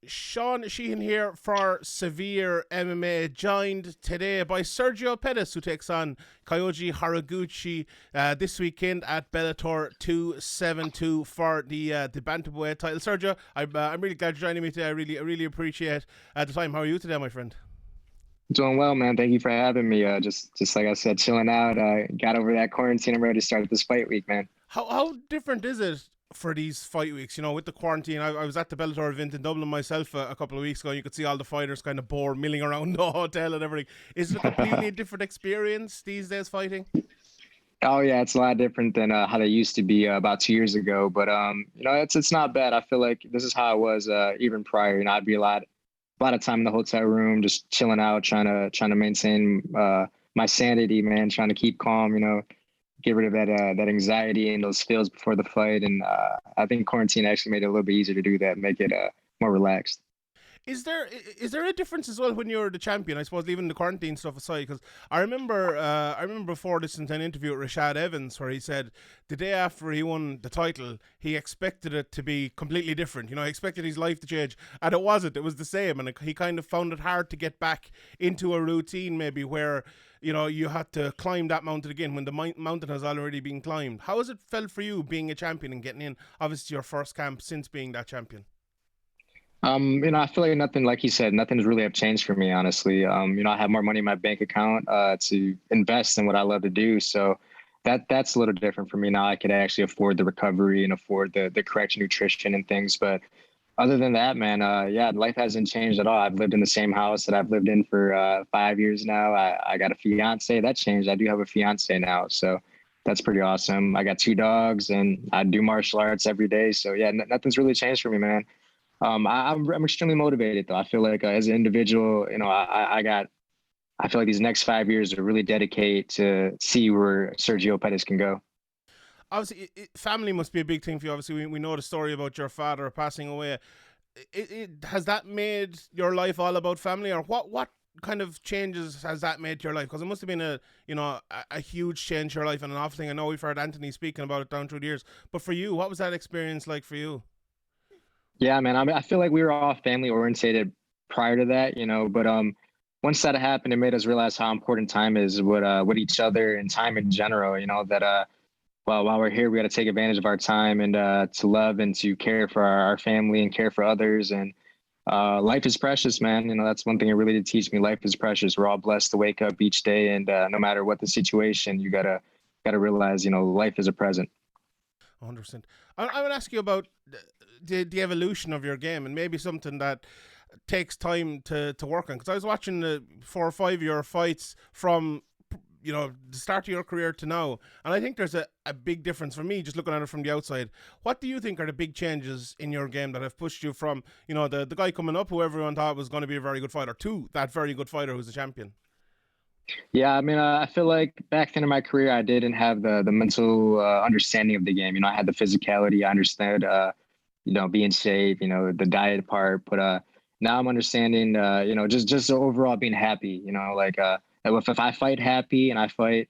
Sean Sheehan here for Severe MMA, joined today by Sergio Pettis, who takes on Kyoji Horiguchi this weekend at Bellator 272 for the bantamweight title. Sergio, I'm really glad you're joining me today. I really appreciate the time. How are you today, my friend? Doing well, man. Thank you for having me. Just like I said, chilling out. Got over that quarantine. I'm ready to start this fight week, man. How different is it for these fight weeks, with the quarantine? I was at the Bellator event in Dublin myself a couple of weeks ago. You could see all the fighters kind of bored, milling around the hotel and everything. Is it a completely different experience these days fighting? Oh yeah, it's a lot different than how they used to be about 2 years ago. But it's not bad. I feel like this is how it was even prior. I'd be a lot of time in the hotel room, just chilling out, trying to maintain my sanity, man. Trying to keep calm, get rid of that anxiety and those feels before the fight. And I think quarantine actually made it a little bit easier to do that, make it more relaxed. Is there a difference as well when you're the champion? I suppose leaving the quarantine stuff aside, because I remember before listening to an interview with Rashad Evans where he said the day after he won the title, he expected it to be completely different. He expected his life to change, and it wasn't. It was the same, and he kind of found it hard to get back into a routine, maybe where you had to climb that mountain again when the mountain has already been climbed. How has it felt for you being a champion and getting in, obviously, your first camp since being that champion? I feel like nothing, like you said, nothing's really have changed for me, honestly. I have more money in my bank account to invest in what I love to do. So that's a little different for me now. I could actually afford the recovery and afford the correct nutrition and things. But other than that, man, life hasn't changed at all. I've lived in the same house that I've lived in for 5 years now. I got a fiance. That changed. I do have a fiance now. So that's pretty awesome. I got 2 dogs and I do martial arts every day. So yeah, nothing's really changed for me, man. I'm extremely motivated though. I feel like as an individual, I feel like these next 5 years are really dedicate to see where Sergio Pettis can go. Obviously, family must be a big thing for you. Obviously, we know the story about your father passing away. Has that made your life all about family, or what kind of changes has that made to your life? Because it must have been a huge change to your life and an awful thing. I know we've heard Anthony speaking about it down through the years, but for you, what was that experience like for you? Yeah, man. I mean, I feel like we were all family orientated prior to that, but once that happened, it made us realize how important time is with each other and time in general. That well, while we're here, we got to take advantage of our time and to love and to care for our family and care for others. And life is precious, man. That's one thing it really did teach me. Life is precious. We're all blessed to wake up each day, and no matter what the situation, you gotta realize, life is a present. 100%. I would ask you about the evolution of your game, and maybe something that takes time to work on. Because I was watching the 4 or 5 year fights from the start of your career to now, and I think there's a big difference for me just looking at it from the outside. What do you think are the big changes in your game that have pushed you from the guy coming up who everyone thought was going to be a very good fighter to that very good fighter who's a champion? Yeah, I mean, I feel like back then in my career, I didn't have the mental understanding of the game. I had the physicality. I understood, being safe, the diet part. But now I'm understanding, just overall being happy. If I fight happy and I fight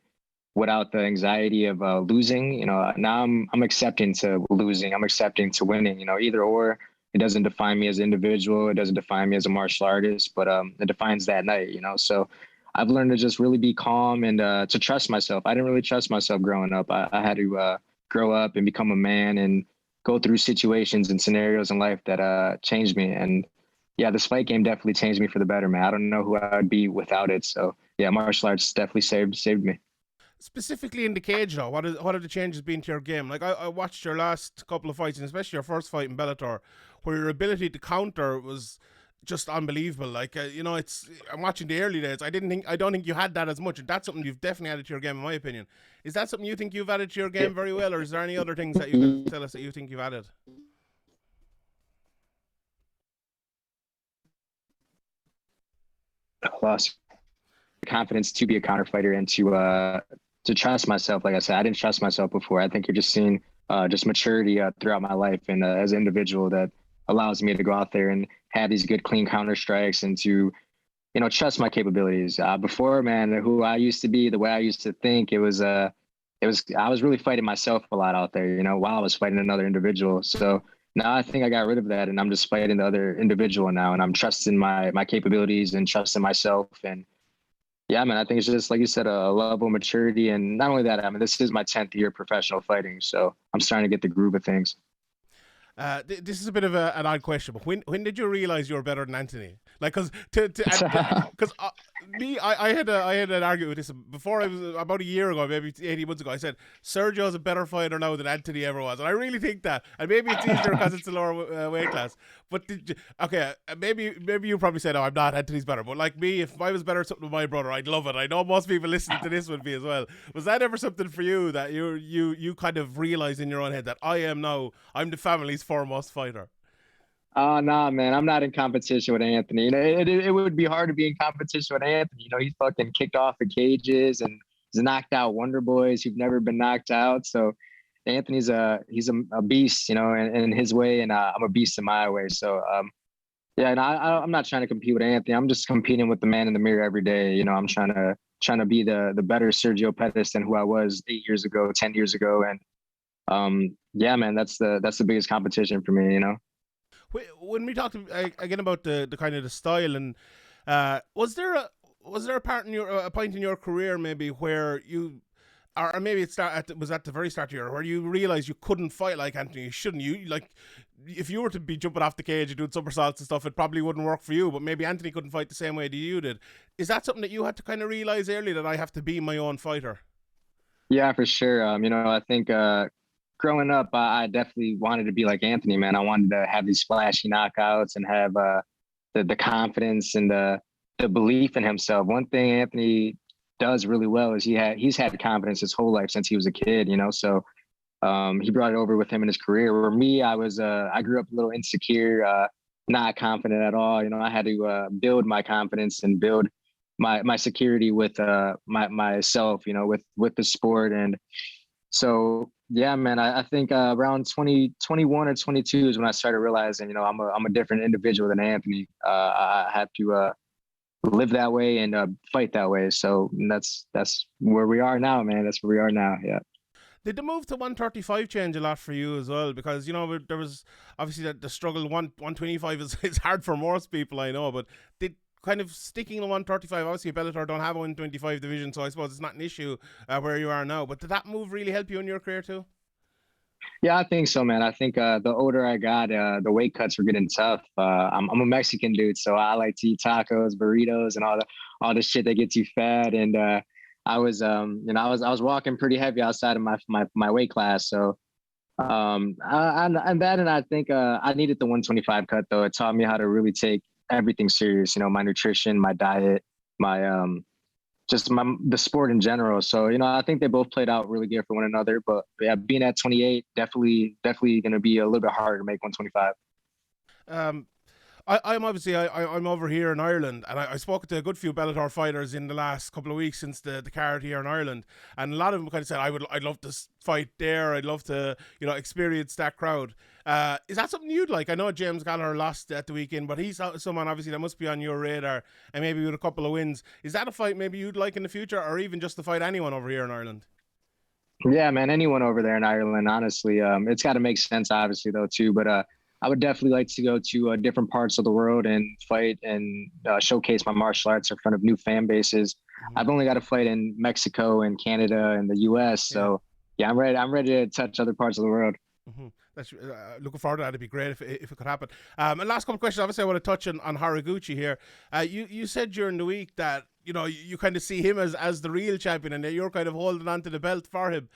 without the anxiety of losing, now I'm accepting to losing. I'm accepting to winning. Either or. It doesn't define me as an individual. It doesn't define me as a martial artist. But it defines that night. So I've learned to just really be calm and to trust myself. I didn't really trust myself growing up. I had to grow up and become a man and go through situations and scenarios in life that changed me. And yeah, this fight game definitely changed me for the better, man. I don't know who I would be without it. So yeah, martial arts definitely saved me. Specifically in the cage, though, what have the changes been to your game? Like I watched your last couple of fights, and especially your first fight in Bellator, where your ability to counter was just unbelievable. Like I'm watching the early days. I don't think you had that as much, and that's something you've definitely added to your game, in my opinion. Is that something you think you've added to your game very well, or is there any other things that you can tell us that you think you've added? Lost confidence to be a counter fighter and to trust myself. Like I said, I didn't trust myself before. I think you're just seeing just maturity throughout my life and as an individual that allows me to go out there and have these good, clean counter strikes and to, trust my capabilities. Before, man, who I used to be, the way I used to think, I was really fighting myself a lot out there, while I was fighting another individual. So Now I think I got rid of that, and I'm just fighting the other individual now, and I'm trusting my capabilities and trusting myself. And yeah, man, I think it's just like you said, a level of maturity, and not only that, I mean, this is my 10th year of professional fighting, so I'm starting to get the groove of things. This is a bit of an odd question, but when did you realize you were better than Anthony? Like, because I had an argument with this before. I was about a year ago, maybe 18 months ago. I said Sergio's a better fighter now than Anthony ever was, and I really think that. And maybe it's easier because it's a lower weight class. But maybe you probably said, "Oh, I'm not. Anthony's better." But like me, if I was better at something with my brother, I'd love it. I know most people listening to this would be as well. Was that ever something for you that you kind of realized in your own head that I'm the family's foremost fighter? Oh, nah, man, I'm not in competition with Anthony. You know, it would be hard to be in competition with Anthony. You know, he's fucking kicked off the cages and he's knocked out Wonder Boys who've never been knocked out. So Anthony's a beast, you know, in his way, and I'm a beast in my way. So yeah, and I'm not trying to compete with Anthony. I'm just competing with the man in the mirror every day. You know, I'm trying to be the better Sergio Pettis than who I was 8 years ago, 10 years ago, and yeah, man, that's the biggest competition for me. You know. When we talked again about the kind of the style, and was there a part in a point in your career maybe where you, or maybe was at the very start of your, where you realized you couldn't fight like Anthony? You shouldn't. You like, if you were to be jumping off the cage and doing somersaults and stuff, it probably wouldn't work for you. But maybe Anthony couldn't fight the same way that you did. Is that something that you had to kind of realize early, that I have to be my own fighter? Yeah, for sure. You know, I think growing up, I definitely wanted to be like Anthony, man. I wanted to have these flashy knockouts and have the confidence and the belief in himself. One thing Anthony does really well is he's had confidence his whole life since he was a kid, you know. So he brought it over with him in his career. Where me, I grew up a little insecure, not confident at all. You know, I had to build my confidence and build my security with myself, you know, with the sport. And so yeah, man, I think around 2021 or 22 is when I started realizing, you know, I'm a different individual than Anthony. I have to live that way and fight that way. So that's where we are now, man. That's where we are now. Yeah. Did the move to 135 change a lot for you as well? Because, you know, there was obviously the struggle. 125 is hard for most people, I know, but did kind of sticking to 135, obviously Bellator don't have a 125 division, so I suppose it's not an issue where you are now. But did that move really help you in your career too? Yeah, I think so, man. I think the older I got, the weight cuts were getting tough. I'm a Mexican dude, so I like to eat tacos, burritos, and all the shit that gets you fat. And I was, you know, I was walking pretty heavy outside of my weight class. So and that, and I think I needed the 125 cut though. It taught me how to really take everything serious. You know, my nutrition, my diet, my just the sport in general. So, you know, I think they both played out really good for one another. But yeah, being at 28, definitely going to be a little bit harder to make 125. I'm obviously I'm over here in Ireland, and I spoke to a good few Bellator fighters in the last couple of weeks since the card here in Ireland, and a lot of them kind of said I'd love to fight there. I'd love to, you know, experience that crowd. Is that something you'd like? I know James Gallagher lost at the weekend, but he's someone obviously that must be on your radar, and maybe with a couple of wins. Is that a fight maybe you'd like in the future, or even just to fight anyone over here in Ireland? Yeah, man, anyone over there in Ireland, honestly. It's got to make sense, obviously, though, too. But I would definitely like to go to different parts of the world and fight and showcase my martial arts in front of new fan bases. Mm-hmm. I've only got to fight in Mexico and Canada and the U.S. So yeah, I'm ready. I'm ready to touch other parts of the world. Mm-hmm. That's looking forward to that. It'd be great if it could happen. And last couple of questions. Obviously, I want to touch on Horiguchi here. You said during the week that, you know, you kind of see him as the real champion, and that you're kind of holding onto the belt for him.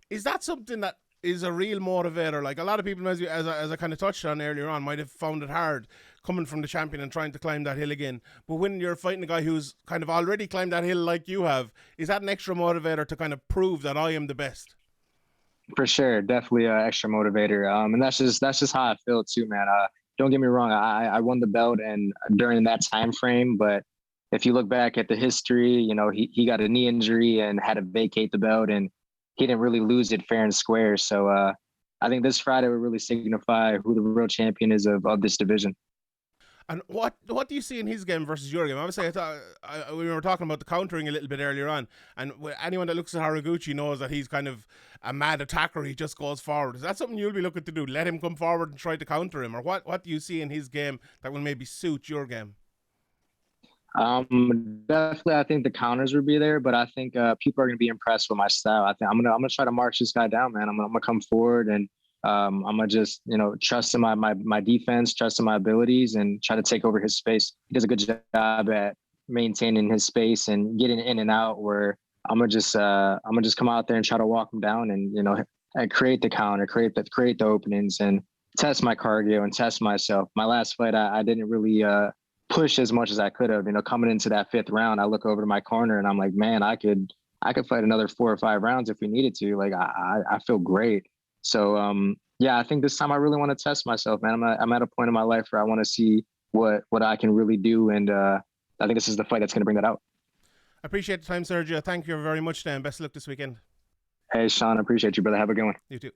Is that something that is a real motivator? Like a lot of people, as I kind of touched on earlier on, might have found it hard coming from the champion and trying to climb that hill again. But when you're fighting a guy who's kind of already climbed that hill like you have, is that an extra motivator to kind of prove that I am the best? For sure, definitely an extra motivator. And that's just how I feel too, man. Don't get me wrong, I won the belt and during that time frame, but if you look back at the history, you know, he got a knee injury and had to vacate the belt, and he didn't really lose it fair and square. So I think this Friday will really signify who the real champion is of this division. And what do you see in his game versus your game? Obviously, we were talking about the countering a little bit earlier on, and anyone that looks at Horiguchi knows that he's kind of a mad attacker. He just goes forward. Is that something you'll be looking to do? Let him come forward and try to counter him, or what do you see in his game that will maybe suit your game? Definitely, I think the counters would be there, but I think people are going to be impressed with my style. I think I'm gonna try to march this guy down, man. I'm gonna come forward and I'm gonna just trust in my defense, trust in my abilities, and try to take over his space. He does a good job at maintaining his space and getting in and out. Where I'm gonna just come out there and try to walk him down and create the counter, create the openings, and test my cardio and test myself. My last fight, I didn't really push as much as I could have. Coming into that 5th round, I look over to my corner and I'm like, man, I could fight another 4 or 5 rounds if we needed to. Like I feel great. So yeah, I think this time I really want to test myself, man. I'm at a point in my life where I want to see what I can really do, and I think this is the fight that's going to bring that out. I appreciate the time, Sergio. Thank you very much, Dan. Best of luck this weekend. Hey, Sean, I appreciate you, brother. Have a good one. You too.